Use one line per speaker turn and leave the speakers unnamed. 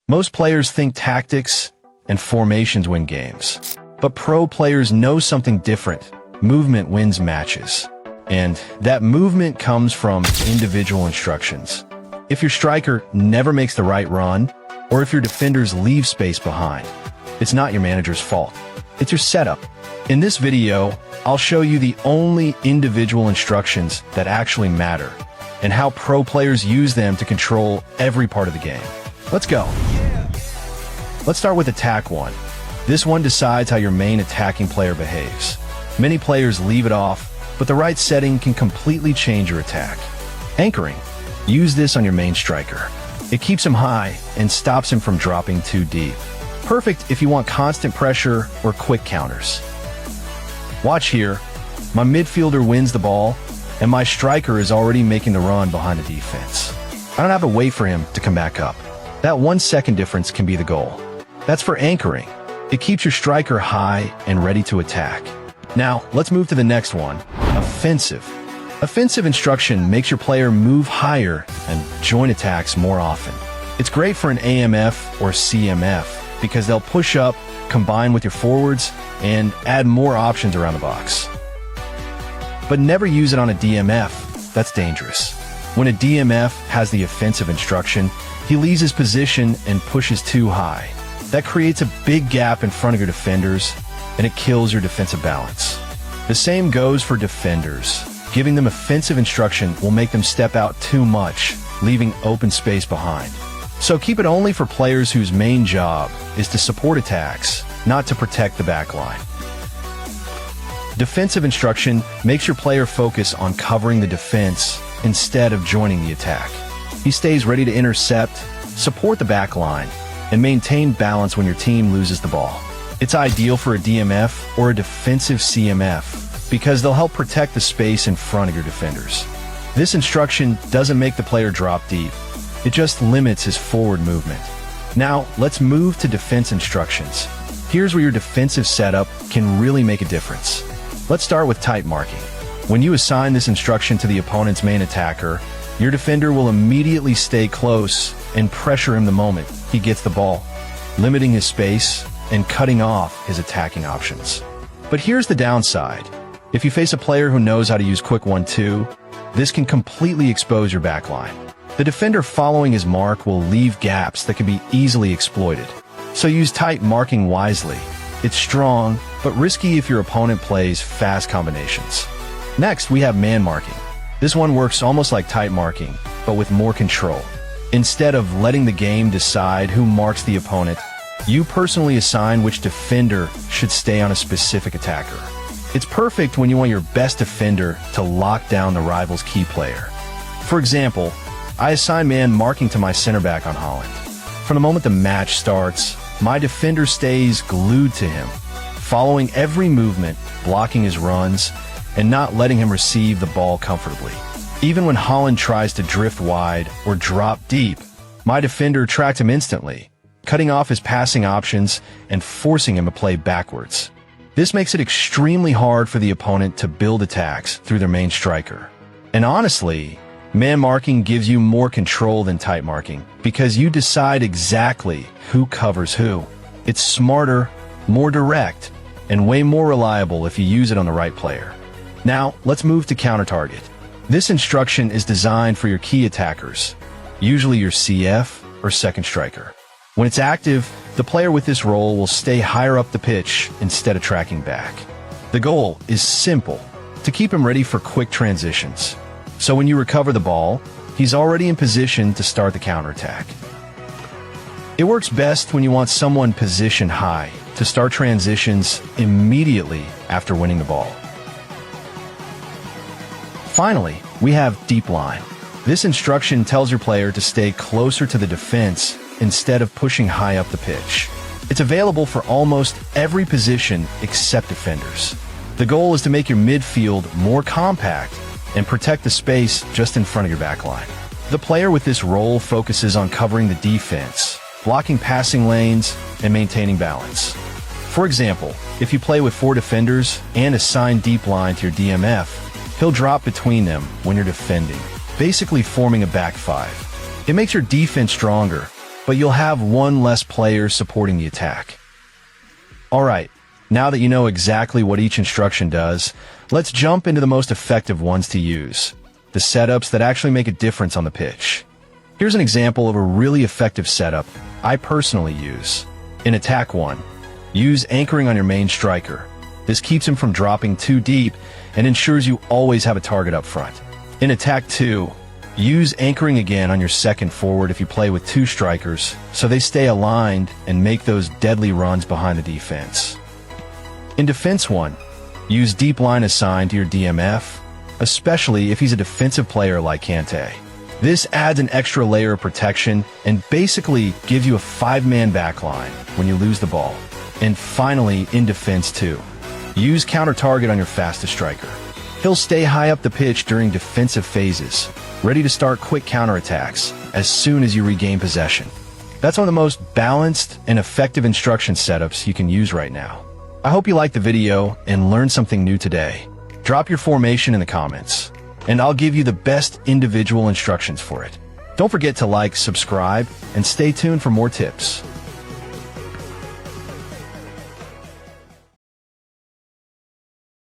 Most players think tactics and formations win games. But pro players know something different. Movement wins matches. And that movement comes from individual instructions. If your striker never makes the right run, or if your defenders leave space behind, it's not your manager's fault. It's your setup. In this video, I'll show you the only individual instructions that actually matter, and how pro players use them to control every part of the game. Let's go. Let's start with Attack 1. This one decides how your main attacking player behaves. Many players leave it off, but the right setting can completely change your attack. Anchoring. Use this on your main striker. It keeps him high and stops him from dropping too deep. Perfect if you want constant pressure or quick counters. Watch here. My midfielder wins the ball, and my striker is already making the run behind the defense. I don't have to wait for him to come back up. That 1 second difference can be the goal. That's for anchoring. It keeps your striker high and ready to attack. Now, let's move to the next one, offensive. Offensive instruction makes your player move higher and join attacks more often. It's great for an AMF or CMF because they'll push up, combine with your forwards, and add more options around the box. But never use it on a DMF. That's dangerous. When a DMF has the offensive instruction, he leaves his position and pushes too high. That creates a big gap in front of your defenders, and it kills your defensive balance. The same goes for defenders. Giving them offensive instruction will make them step out too much, leaving open space behind. So keep it only for players whose main job is to support attacks, not to protect the backline. Defensive instruction makes your player focus on covering the defense instead of joining the attack. He stays ready to intercept, support the backline, and maintain balance when your team loses the ball. It's ideal for a DMF or a defensive CMF because they'll help protect the space in front of your defenders. This instruction doesn't make the player drop deep. It just limits his forward movement. Now, let's move to defense instructions. Here's where your defensive setup can really make a difference. Let's start with tight marking. When you assign this instruction to the opponent's main attacker, your defender will immediately stay close and pressure him the moment he gets the ball, limiting his space and cutting off his attacking options. But here's the downside. If you face a player who knows how to use quick 1-2, this can completely expose your backline. The defender following his mark will leave gaps that can be easily exploited. So use tight marking wisely. It's strong, but risky if your opponent plays fast combinations. Next, we have man marking. This one works almost like tight marking, but with more control. Instead of letting the game decide who marks the opponent, you personally assign which defender should stay on a specific attacker. It's perfect when you want your best defender to lock down the rival's key player. For example, I assign man marking to my center back on Holland. From the moment the match starts, my defender stays glued to him, following every movement, blocking his runs, and not letting him receive the ball comfortably. Even when Holland tries to drift wide or drop deep, my defender tracked him instantly, cutting off his passing options and forcing him to play backwards. This makes it extremely hard for the opponent to build attacks through their main striker. And honestly, man marking gives you more control than tight marking because you decide exactly who covers who. It's smarter, more direct, and way more reliable if you use it on the right player. Now, let's move to counter target. This instruction is designed for your key attackers, usually your CF or second striker. When it's active, the player with this role will stay higher up the pitch instead of tracking back. The goal is simple, to keep him ready for quick transitions. So when you recover the ball, he's already in position to start the counterattack. It works best when you want someone positioned high to start transitions immediately after winning the ball. Finally, we have deep line. This instruction tells your player to stay closer to the defense instead of pushing high up the pitch. It's available for almost every position except defenders. The goal is to make your midfield more compact and protect the space just in front of your backline. The player with this role focuses on covering the defense, blocking passing lanes, and maintaining balance. For example, if you play with 4 defenders and assign deep line to your DMF, he'll drop between them when you're defending, basically forming a back 5. It makes your defense stronger, but you'll have one less player supporting the attack. Alright, now that you know exactly what each instruction does, let's jump into the most effective ones to use, the setups that actually make a difference on the pitch. Here's an example of a really effective setup I personally use. In Attack 1, use anchoring on your main striker. This keeps him from dropping too deep and ensures you always have a target up front. In Attack 2, use anchoring again on your second forward if you play with two strikers, so they stay aligned and make those deadly runs behind the defense. In Defense 1, use deep line assigned to your DMF, especially if he's a defensive player like Kante. This adds an extra layer of protection and basically gives you a 5-man backline when you lose the ball. And finally, in Defense 2, use counter-target on your fastest striker. He'll stay high up the pitch during defensive phases, ready to start quick counterattacks as soon as you regain possession. That's one of the most balanced and effective instruction setups you can use right now. I hope you liked the video and learned something new today. Drop your formation in the comments, and I'll give you the best individual instructions for it. Don't forget to like, subscribe, and stay tuned for more tips.